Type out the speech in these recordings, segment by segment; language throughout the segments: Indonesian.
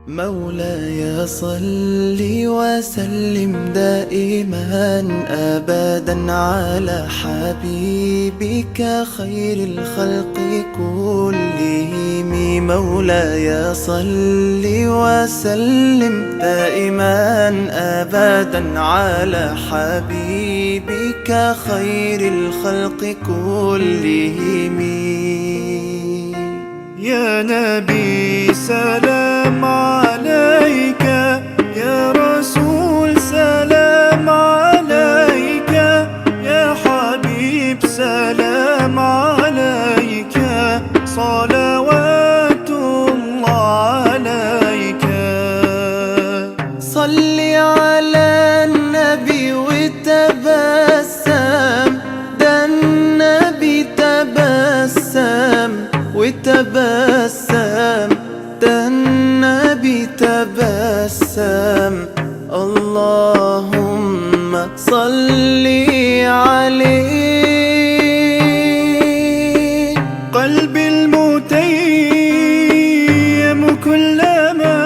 مولاي صل وسلم دائما أبدا على حبيبك خير الخلق كلهم. مولاي صل وسلم دائما أبدا على حبيبك خير الخلق كلهم. يا نبي سلام عليك، يا رسول سلام عليك، يا حبيب سلام عليك، صلوات الله عليك. صل على النبي وتبسم، ده النبي تبسم وتبسم، ده النبي تبسم. اللهم صل عليه. قلبي المتيم كلما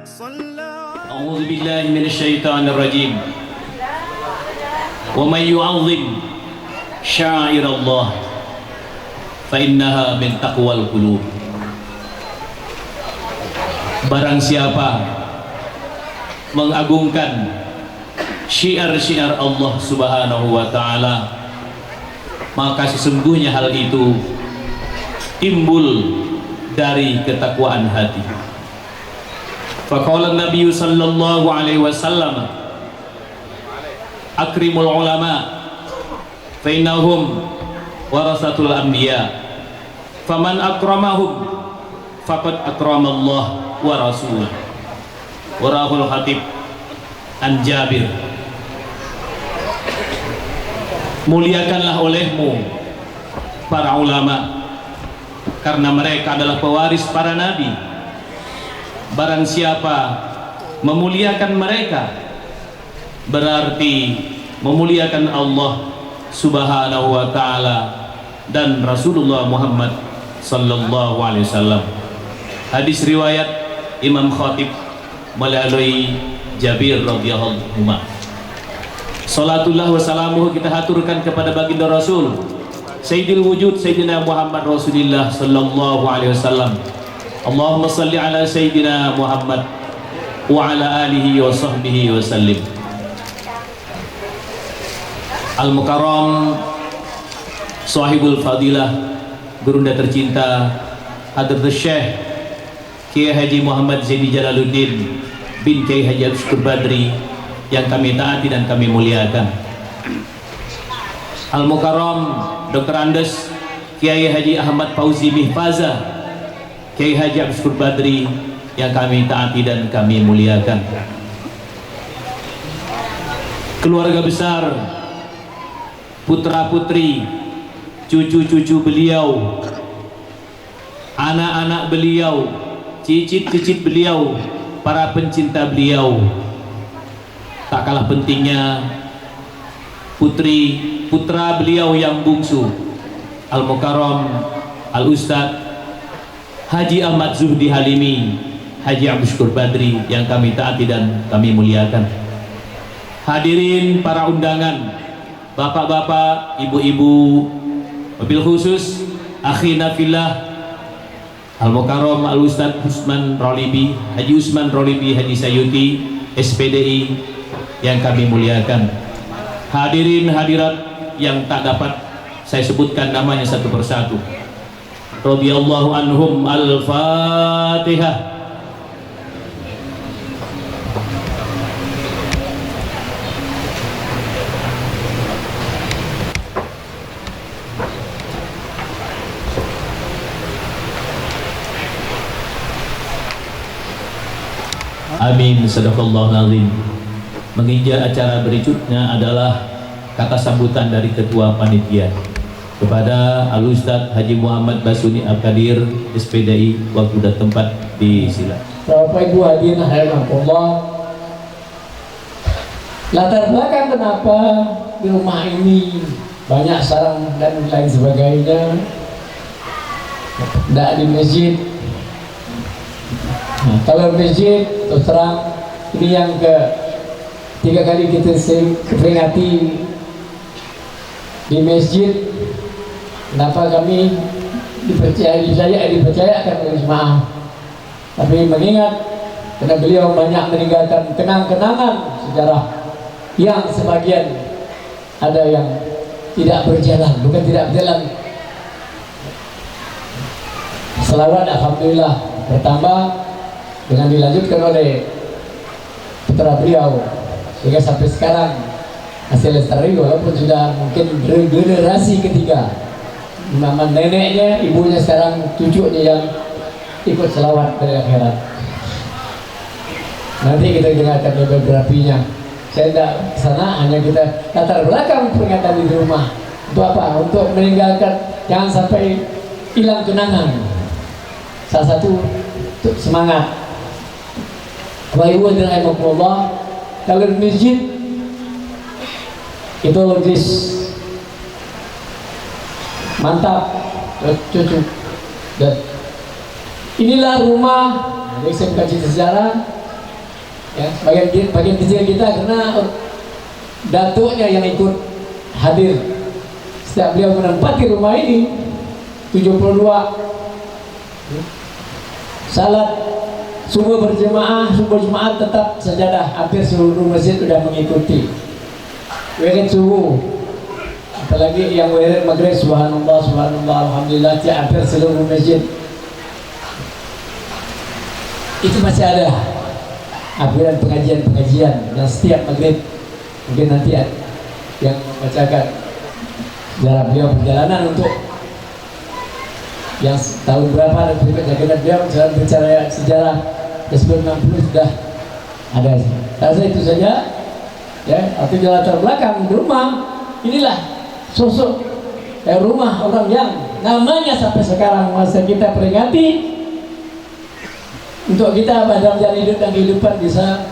صلى. أعوذ بالله من الشيطان الرجيم. ومن يعظم شعائر الله فإنها min taqwal qulub. Barang siapa mengagungkan syiar-syiar Allah Subhanahu wa taala, maka sesungguhnya hal itu timbul dari ketakwaan hati. Faqala Nabi sallallahu alaihi wasallam, akrimul ulama fa innahum warasatul anbiya, faman akramahum faqad akramallah wa rasulah. Warahul Khatib an Jabir. Muliakanlah olehmu para ulama, karena mereka adalah pewaris para nabi. Barang siapa memuliakan mereka, berarti memuliakan Allah Subhanahu wa ta'ala dan Rasulullah Muhammad sallallahu alaihi wasallam. Hadis riwayat Imam Khatib melalui Jabir radhiyallahu anhu. Salatullah wa salamuhu kita haturkan kepada baginda Rasul Sayyidil Wujud Sayyidina Muhammad Rasulullah sallallahu alaihi wasallam. Allahumma salli ala Sayyidina Muhammad wa ala alihi wa sahbihi wa sallim. Al-Mukarram Sahibul Fadilah, gurunda tercinta Hadratus Syekh Kiai Haji Muhammad Zaidi Jalaluddin bin Kiai Haji Abdus Badri yang kami taati dan kami muliakan. Al-Mukarram Dr. Andes Kiai Haji Ahmad Fauzi Mihfaza Kiai Haji Abdus Badri yang kami taati dan kami muliakan. Keluarga besar, putra-putri, cucu-cucu beliau, anak-anak beliau, cicit-cicit beliau, para pencinta beliau. Tak kalah pentingnya putra beliau yang bungsu, Al-Mukarram Al-Ustadz Haji Ahmad Zuhdi Halimi Haji Abdus Badri yang kami taati dan kami muliakan. Hadirin para undangan, bapak-bapak, ibu-ibu, mobil khusus akhina fillah Al-Mukarram Al-Ustadz Usman Rolibi Haji Usman Rolibi Haji Sayuti SPDI yang kami muliakan. Hadirin hadirat yang tak dapat saya sebutkan namanya satu persatu, radhiyallahu anhum. Al-Fatihah. Amin. Sadaqallahu azim. Menginjak acara berikutnya adalah kata sambutan dari ketua panitia kepada Al-Ustadz Haji Muhammad Basuni Al-Qadir SPDI, waktu dan tempat di sila. Bapak Ibu hadirin rahimakumullah, latar belakang kenapa di rumah ini banyak sarang dan lain sebagainya, tidak di masjid, Nah, kalau masjid terus terang ini yang ketiga kali kita peringati di masjid. Kenapa kami dipercayakan oleh jemaah? Tapi mengingat karena beliau banyak meninggalkan kenang-kenangan sejarah yang sebagian ada yang tidak berjalan, bukan tidak berjalan. Selawat alhamdulillah bertambah dengan dilanjutkan oleh putra beliau sehingga sampai sekarang masih lestari walaupun sudah mungkin generasi ketiga. Mama neneknya, ibunya, sekarang cucunya yang ikut selawat dari akhirat. Nanti kita dengarkan biografinya. Saya tidak kesana, hanya kita latar belakang peringatan di rumah. Untuk apa? Untuk meninggalkan, jangan sampai hilang kenangan. Salah satu untuk semangat. Wa yuwadilaimakumullah. Kalau di masjid itu logis, mantap, cucu. Dan inilah rumah. Jadi saya bukan cerita sejarah. Ya, bagian kecil kita karena datuknya yang ikut hadir setiap beliau menempati rumah ini 72 salat subuh berjemaah, subuh jemaat tetap sajadah, hampir seluruh masjid sudah mengikuti wirid subuh, apalagi yang wirid maghrib subhanallah subhanallah alhamdulillah, hampir seluruh masjid itu masih ada akhirnya pengajian-pengajian dan setiap maghrib mungkin nanti yang membacakan sejarah beliau perjalanan untuk yang tahun berapa dan berikutnya beliau bicara sejarah sebelum 60 sudah ada. Rasa itu saja ya, artinya latar belakang di rumah inilah sosok rumah orang yang namanya sampai sekarang masa kita peringati untuk kita dalam jalan hidup dan kehidupan bisa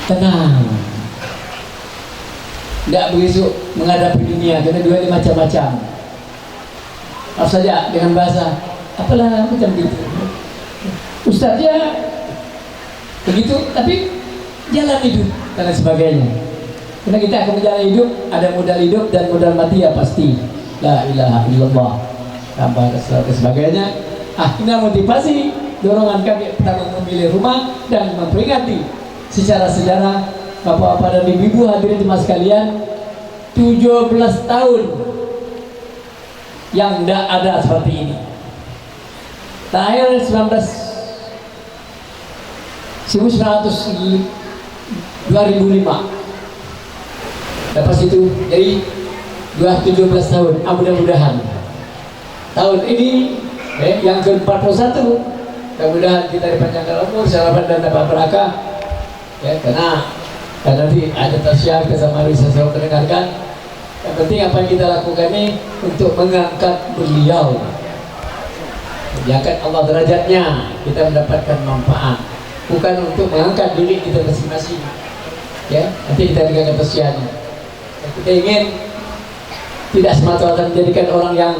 tenang, tidak begitu menghadapi dunia karena dua ini macam-macam. Apa saja dengan bahasa apalah macam gitu. Ustaznya begitu, tapi jalan hidup dan lain sebagainya. Karena kita akan menjalani hidup, ada modal hidup dan modal mati ya pasti. La ilaha illallah, tambah dan sebagainya. Ini motivasi dorongan kami pertama memilih rumah dan memperingati secara sejarah bapak-bapak dan ibu-ibu hadirin jemaah sekalian 17 tahun yang tidak ada seperti ini. Terakhir 2005 lepas itu jadi 17 tahun. Mudah-mudahan tahun ini yang ke-41 mudah-mudahan kita dipanjangkan umur, sarapan dan dapat berkah ya, karena nanti ada tasyah bersama bisa selalu mendengarkan. Yang penting apa yang kita lakukan ini untuk mengangkat beliau, diangkat Allah derajatnya, kita mendapatkan manfaat, bukan untuk mengangkat diri kita masing-masing ya, nanti kita dengarkan tasyahnya. Kita ingin tidak semata-mata menjadikan orang yang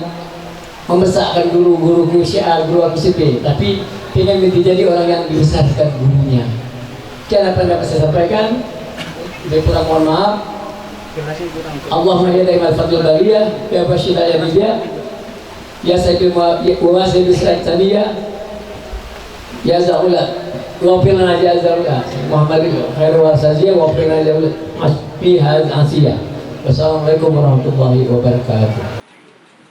membesarkan guru syiar, guru ABCD, tapi ingin menjadi orang yang dibesarkan gurunya. Sekian apa yang dapat saya sampaikan. Lebih kurang mohon maaf. Allahumma ya daimal fadlul bariyah ya basyira ya bidya ya sayyidul wa sayyidul saniyah ya zaulat wa filana ya zaulat Muhammadin khairul wasaziyah wa filana zaulat fi hadhihi. Wassalamualaikum warahmatullahi wabarakatuh.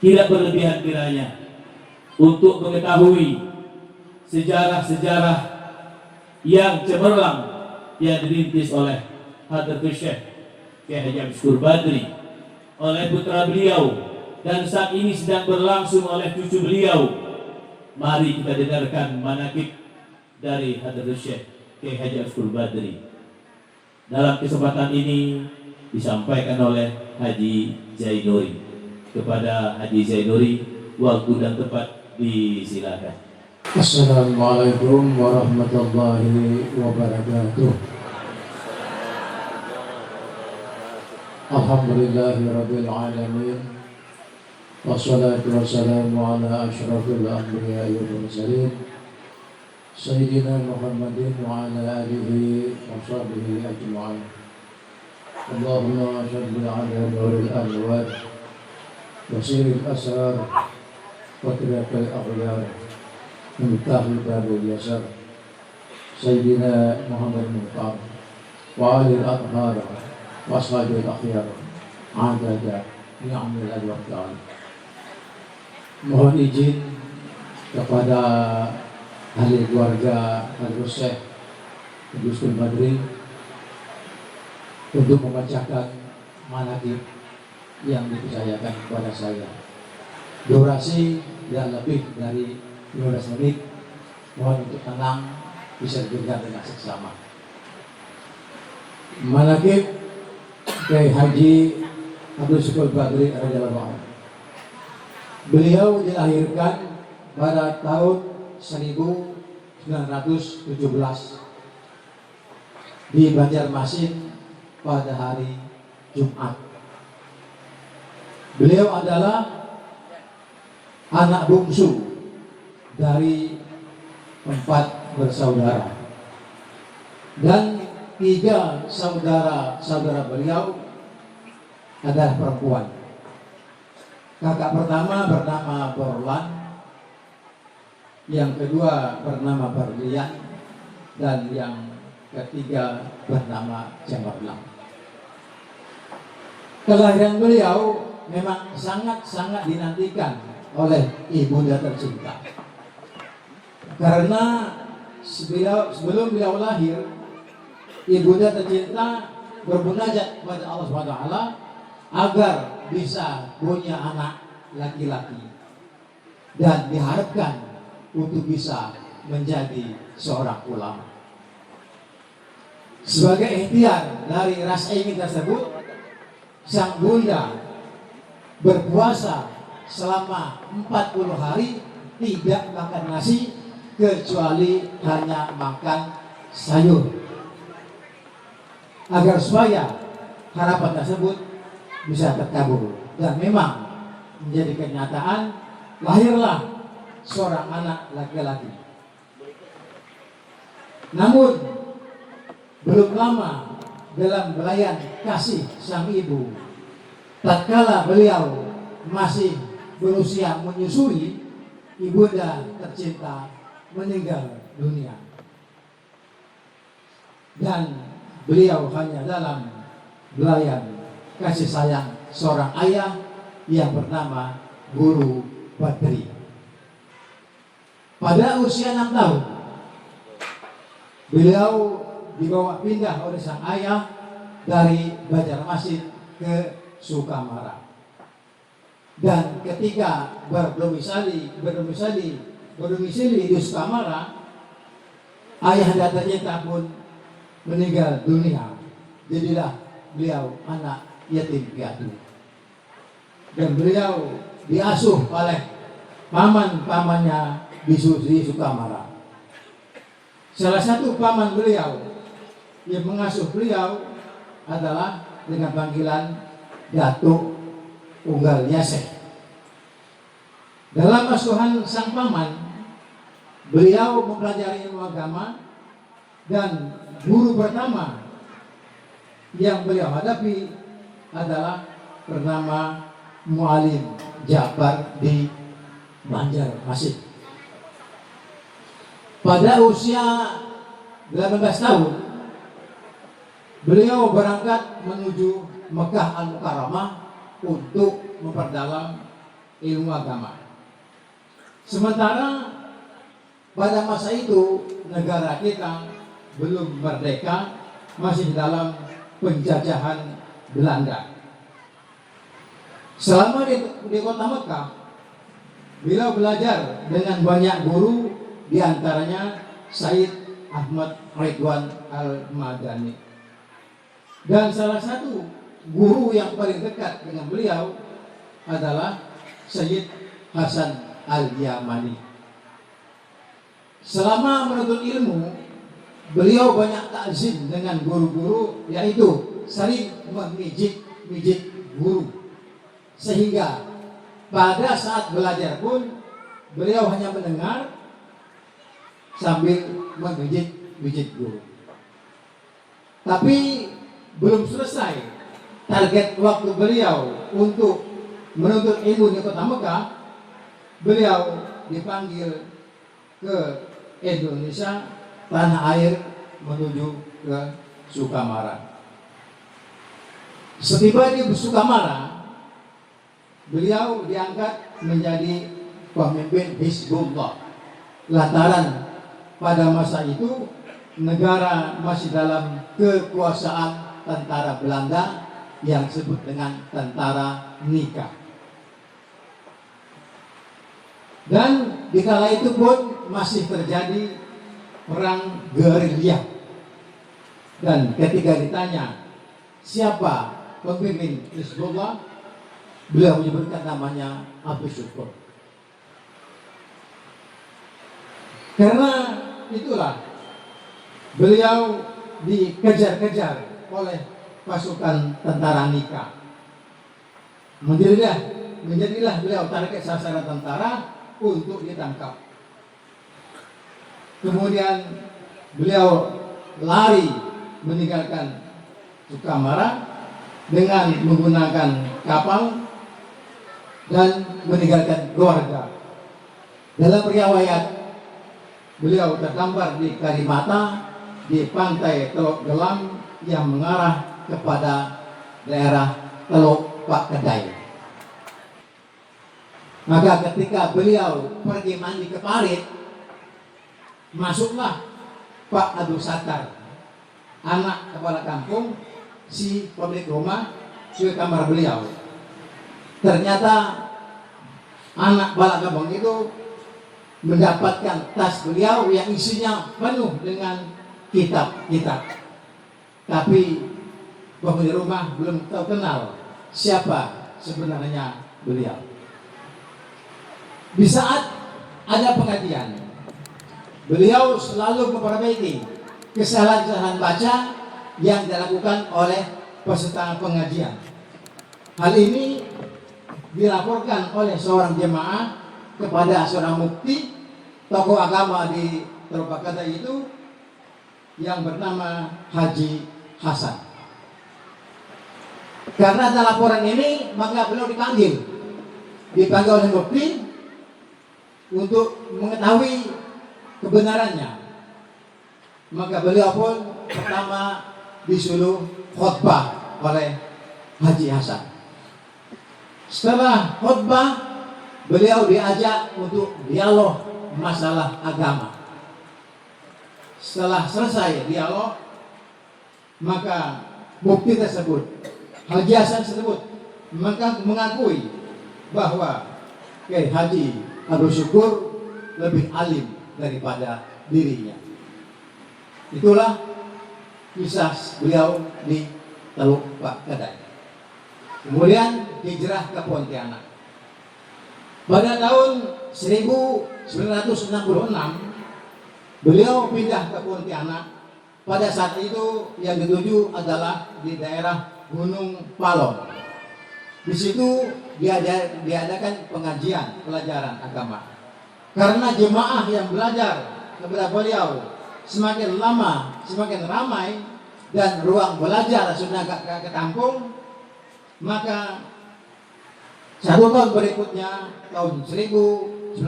Tidak berlebihan kiranya untuk mengetahui sejarah-sejarah yang cemerlang yang dirintis oleh Hadratus Syekh Kiai Haji Abdul Badri, oleh putra beliau, dan saat ini sedang berlangsung oleh cucu beliau. Mari kita dengarkan manaqib dari Hadratus Syekh Kiai Haji Abdul Badri. Dalam kesempatan ini disampaikan oleh Haji Zainuri. Kepada Haji Zainuri, waktu dan tempat disilakan. Assalamualaikum warahmatullahi wabarakatuh. Alhamdulillahirabbil alamin. Wassalatu wassalamu ala asyrafil anbiya'i wal mursalin سيدنا محمد وعلى آله وصحبه أجمعين. اللهم صل على نور الأنوار وسير الأسرار وطريق الأغيار ومفتاح باب اليسار سيدنا محمد المختار وآل الأطهار وأصحاب الأخيار عدد نعم الأدوار. Mohon izin kepada ahli keluarga Al-Gus Syekh Gustul Badri untuk membacakan manaqib yang dipercayakan kepada saya. Durasi tidak lebih dari 15 menit. Mohon untuk tenang, bisa diberikan dengan seksama. Manaqib Kiai Haji Abdul Syukur Badri radhiyallahu anhu. Beliau dilahirkan pada tahun 1917 di Banjarmasin pada hari Jumat. Beliau adalah anak bungsu dari 4 bersaudara dan 3 saudara beliau adalah perempuan. Kakak pertama bernama Borlan, yang kedua bernama Berlian, dan yang ketiga bernama Cemerlang. Kelahiran beliau memang sangat-sangat dinantikan oleh ibunda tercinta. Karena sebelum beliau lahir, ibunda tercinta bermunajat kepada Allah SWT agar bisa punya anak laki-laki dan diharapkan untuk bisa menjadi seorang ulama. Sebagai ikhtiar dari rasa ingin tersebut, sang bunda berpuasa selama 40 hari tidak makan nasi kecuali hanya makan sayur, agar supaya harapan tersebut bisa terkabul. Dan memang menjadi kenyataan, lahirlah seorang anak laki-laki. Namun belum lama dalam belayan kasih sang ibu, tatkala beliau masih berusia menyusui, ibunda tercinta meninggal dunia. Dan beliau hanya dalam belayan kasih sayang seorang ayah yang bernama Guru Badri. Pada usia 6 tahun, beliau dibawa pindah oleh sang ayah dari Banjarmasin ke Sukamara. Dan ketika berdomisili di Sukamara, ayah dan tercinta pun meninggal dunia. Jadilah beliau anak yatim piatu. Dan beliau diasuh oleh paman-pamannya di Sukamara. Salah satu paman beliau yang mengasuh beliau adalah dengan panggilan Datuk Unggal Yaseh. Dalam asuhan sang paman, beliau mempelajari ilmu agama, dan guru pertama yang beliau hadapi adalah bernama Mualim Jabar di Banjarmasin. Pada usia 18 tahun, beliau berangkat menuju Mekah Al-Mukarramah untuk memperdalam ilmu agama. Sementara pada masa itu negara kita belum merdeka, masih dalam penjajahan Belanda. Selama di kota Mekah, beliau belajar dengan banyak guru, diantaranya Said Ahmad Ridwan Al-Madani. Dan salah satu guru yang paling dekat dengan beliau adalah Sayyid Hasan Al-Yamani. Selama menuntut ilmu, beliau banyak takzim dengan guru-guru, yaitu sering memijit guru, sehingga pada saat belajar pun beliau hanya mendengar sambil memijit guru. Tapi belum selesai target waktu beliau untuk menuntut ilmu di kota Mekah, beliau dipanggil ke Indonesia, tanah air, menuju ke Sukamara. Setiba di Sukamara, beliau diangkat menjadi pemimpin Hizbullah. Lantaran pada masa itu negara masih dalam kekuasaan tentara Belanda yang disebut dengan tentara Nika. Dan di kala itu pun masih terjadi perang gerilya. Dan ketika ditanya siapa pemimpin Hizbullah, beliau menyebutkan namanya Abu Syukur. Karena itulah beliau dikejar-kejar oleh pasukan tentara Nika. Menjadilah beliau target sasaran tentara untuk ditangkap. Kemudian beliau lari meninggalkan Sukamara dengan menggunakan kapal dan meninggalkan keluarga. Dalam riwayat, beliau terdampar di Kalimata di pantai Teluk Gelam yang mengarah kepada daerah Teluk Pak Kedai. Maka ketika beliau pergi mandi ke parit, masuklah Pak Abdul Sattar, anak kepala kampung, si pemilik rumah, ke kamar beliau. Ternyata anak kepala kampung itu mendapatkan tas beliau yang isinya penuh dengan kitab-kitab. Tapi pemilik rumah belum tahu kenal siapa sebenarnya beliau. Di saat ada pengajian, beliau selalu memperbaiki kesalahan-kesalahan baca yang dilakukan oleh peserta pengajian. Hal ini dilaporkan oleh seorang jemaah kepada seorang mufti, tokoh agama di Teluk Pak Kedai itu, yang bernama Haji Hasan. Karena ada laporan ini, maka beliau dipanggil oleh mufti untuk mengetahui kebenarannya. Maka beliau pun pertama disuruh khutbah oleh Haji Hasan. Setelah khutbah, beliau diajak untuk dialog masalah agama. Setelah selesai dialog, maka mufti tersebut, Haji Hasan tersebut, maka mengakui bahwa Haji Abdul Syukur lebih alim daripada dirinya. Itulah kisah beliau di Teluk Pak Kedai. Kemudian hijrah ke Pontianak. Pada tahun 1966, beliau pindah ke Pontianak. Pada saat itu yang dituju adalah di daerah Gunung Palong. Di situ diadakan pengajian pelajaran agama. Karena jemaah yang belajar kepada beliau semakin lama semakin ramai dan ruang belajar sudah ketampung, maka 1 tahun berikutnya, tahun 1967,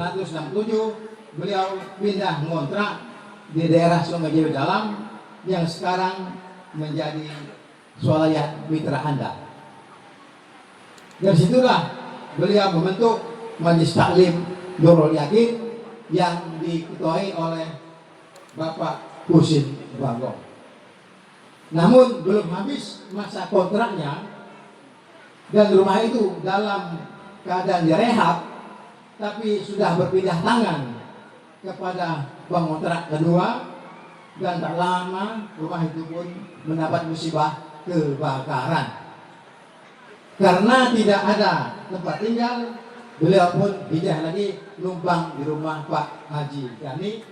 beliau pindah ngontrak di daerah Sungai Jawi Dalam yang sekarang menjadi Swalayan Mitra Anda. Dari situlah beliau membentuk Majelis Taklim Nurul Yakin yang diketuai oleh Bapak Husin Bagong. Namun belum habis masa kontraknya dan rumah itu dalam keadaan direhab, tapi sudah berpindah tangan kepada pengontrak kedua, dan tak lama rumah itu pun mendapat musibah kebakaran. Karena tidak ada tempat tinggal, beliau pun pindah lagi numpang di rumah Pak Haji Gani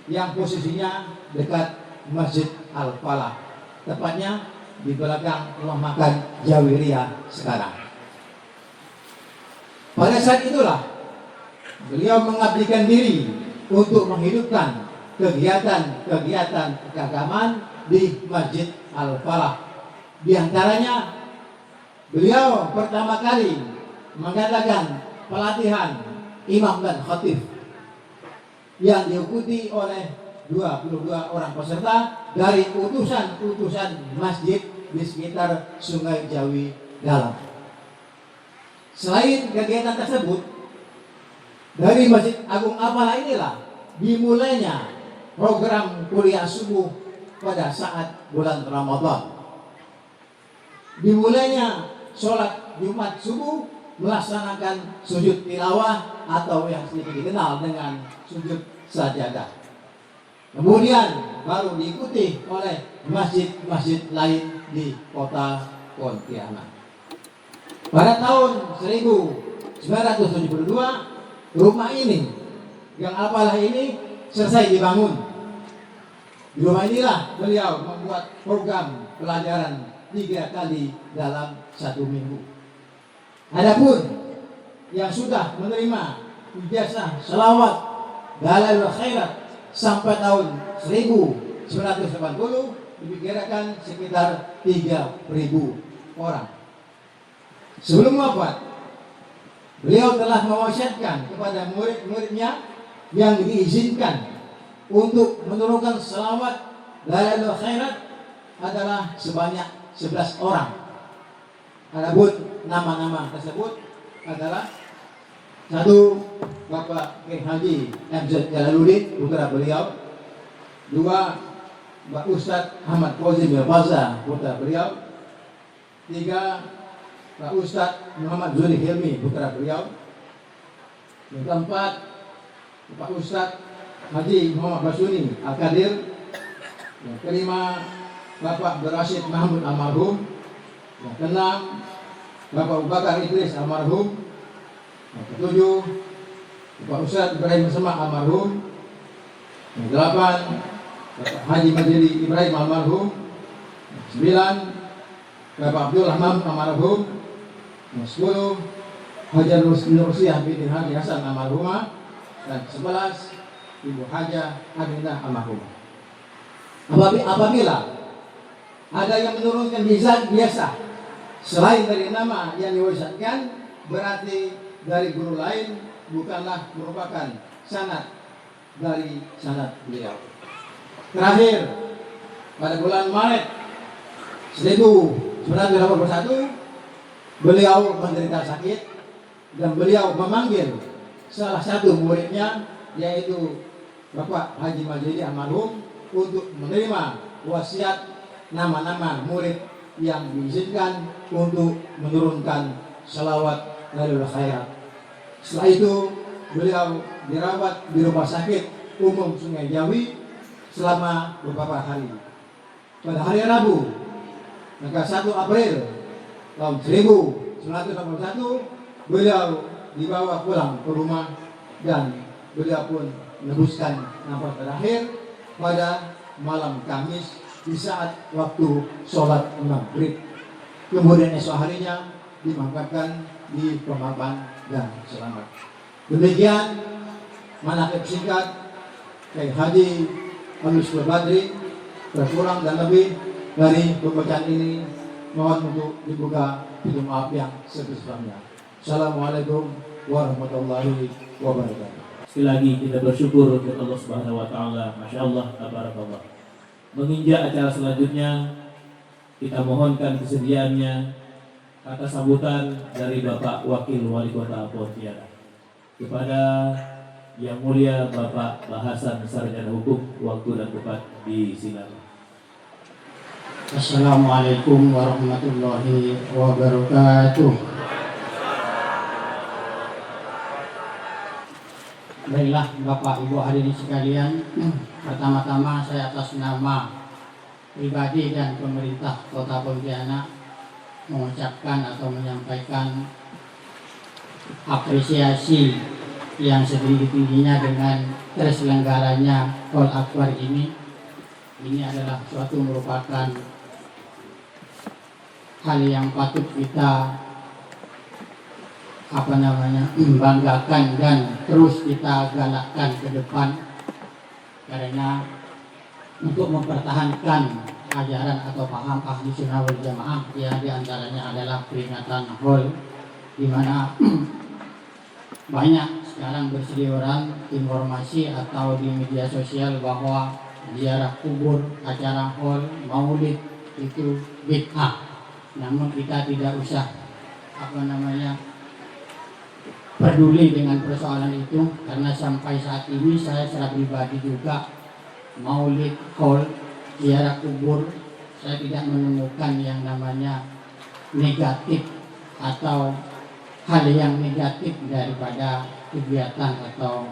yang posisinya dekat Masjid Al-Falah, tepatnya di belakang rumah makan Jawiria sekarang. Pada saat itulah beliau mengabdikan diri untuk menghidupkan kegiatan keagamaan di Masjid Al-Falah. Di antaranya beliau pertama kali mengadakan pelatihan imam dan khatib yang diikuti oleh 22 orang peserta dari utusan-utusan masjid di sekitar Sungai Jawi Dalam. Selain kegiatan tersebut, dari Masjid Agung Al-Falah inilah dimulainya program kuliah subuh pada saat bulan Ramadan. Dimulainya sholat Jumat subuh melaksanakan sujud tilawah atau yang sedikit dikenal dengan sujud sajadah. Kemudian baru diikuti oleh masjid-masjid lain di kota Pontianak. Pada tahun 1972, rumah ini, Gang Al-Falah ini selesai dibangun. Di rumah inilah beliau membuat program pelajaran 3 kali dalam 1 minggu. Adapun yang sudah menerima ijazah selawat Dalailul Khairat sampai tahun 1980 diperkirakan sekitar 3.000 orang. Sebelum wafat, beliau telah mewasiatkan kepada murid-muridnya yang diizinkan untuk menurunkan selawat Dalailul Khairat adalah sebanyak 11 orang. Adapun nama-nama tersebut adalah 1. Bapak Kiai Haji MZ Jalaluddin, putra beliau. 2. Pak Ustadz Ahmad Qasim Al-Faza, putra beliau. 3. Pak Ustadz Muhammad Zuli Hilmi, putra beliau. Yang keempat, Pak Ustadz Haji Muhammad Basuni Al-Qadir. Yang kelima, Bapak Abdurrasyid Mahmud almarhum. Yang keenam, Bapak Abu Bakar Idris almarhum. Yang ketujuh, Bapak Ustadz Ibrahim Semak almarhum. Yang delapan, Bapak Haji Majidi Ibrahim almarhum. Yang sembilan, Bapak Abdul Rahman almarhum. Yang 10, Hajar Nursiah binti Haji Hasan almarhumah. Dan 11, Ibu Haja Aminah almarhumah. Apabila ada yang menurunkan mizan biasa selain dari nama yang diwariskan, berarti dari guru lain bukanlah merupakan sanad dari sanad beliau. Terakhir, pada bulan Maret 1981, beliau menderita sakit dan beliau memanggil salah satu muridnya, yaitu Bapak Haji Majidi almarhum, untuk menerima wasiat nama-nama murid yang diizinkan untuk menurunkan selawat Dalailul Khairat. Setelah itu beliau dirawat di rumah sakit umum Sungai Jawi selama beberapa hari. Pada hari Rabu, tanggal 1 April tahun 1981, beliau dibawa pulang ke rumah dan beliau pun menembuskan nafas terakhir pada malam Kamis di saat waktu sholat maghrib. Kemudian esok harinya dimakamkan di Pemapan dan Selamat. Demikian manaqib singkat Kiai Haji Al-Yusuf Badri. Berkurang dan lebih dari pembacaan ini mohon untuk dibuka pintu maaf yang sebesar-besarnya. Assalamualaikum warahmatullahi wabarakatuh. Sekali lagi kita bersyukur untuk Allah Subhanahu wa taala. Masya Allah, tabarakallah. Menginjak acara selanjutnya, kita mohonkan kesediaannya kata sambutan dari Bapak Wakil Wali Kota Pontianak kepada Yang Mulia Bapak Bahasan Sarjana Hukum, waktu dan tempat di silakan. Assalamualaikum warahmatullahi wabarakatuh. Baiklah Bapak Ibu hadirin sekalian, pertama-tama saya atas nama pribadi dan pemerintah Kota Pontianak mengucapkan atau menyampaikan apresiasi yang setinggi-tingginya dengan terselenggaranya Hall Akbar ini. Ini adalah suatu merupakan hal yang patut kita banggakan dan terus kita galakkan ke depan, karena untuk mempertahankan ajaran atau paham ahli sunnah wal jamaah yang diantaranya adalah peringatan haul, di mana banyak sekarang berseliweran informasi atau di media sosial bahwa ziarah kubur, acara haul, maulid itu bid'ah. Namun kita tidak usah peduli dengan persoalan itu, karena sampai saat ini saya secara pribadi juga maulid, haul, ziarah kubur, saya tidak menemukan yang namanya negatif atau hal yang negatif daripada kegiatan atau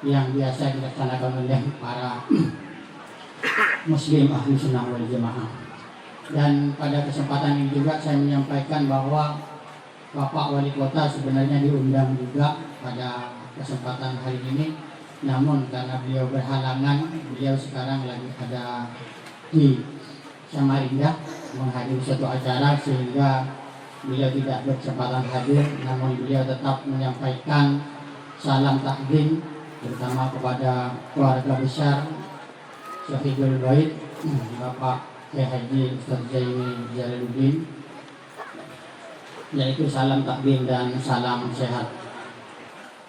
yang biasa dilaksanakan oleh para muslim ahli sunnah wal jamaah. Dan pada kesempatan ini juga saya menyampaikan bahwa Bapak Wali Kota sebenarnya diundang juga pada kesempatan hari ini, namun karena beliau berhalangan, beliau sekarang lagi ada di Samarinda menghadiri satu acara sehingga beliau tidak berkesempatan hadir. Namun beliau tetap menyampaikan salam takdim terutama kepada keluarga besar Syahidul Bait Bapak Kiai Haji Ustaz Zaini Jalaluddin, yaitu salam takdim dan salam sehat.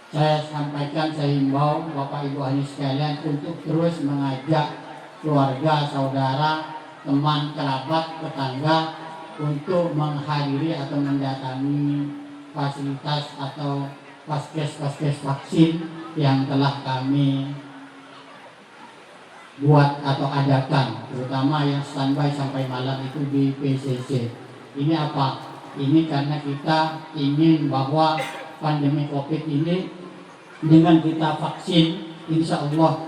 Saya sampaikan, saya himbau Bapak Ibu ahli sekalian untuk terus mengajak keluarga, saudara, teman, kerabat, tetangga untuk menghadiri atau mendatangi fasilitas atau vaskes vaksin yang telah kami buat atau adakan, terutama yang standby sampai malam itu di PCC. Ini apa? Ini karena kita ingin bahwa pandemi COVID ini dengan kita vaksin, insya Allah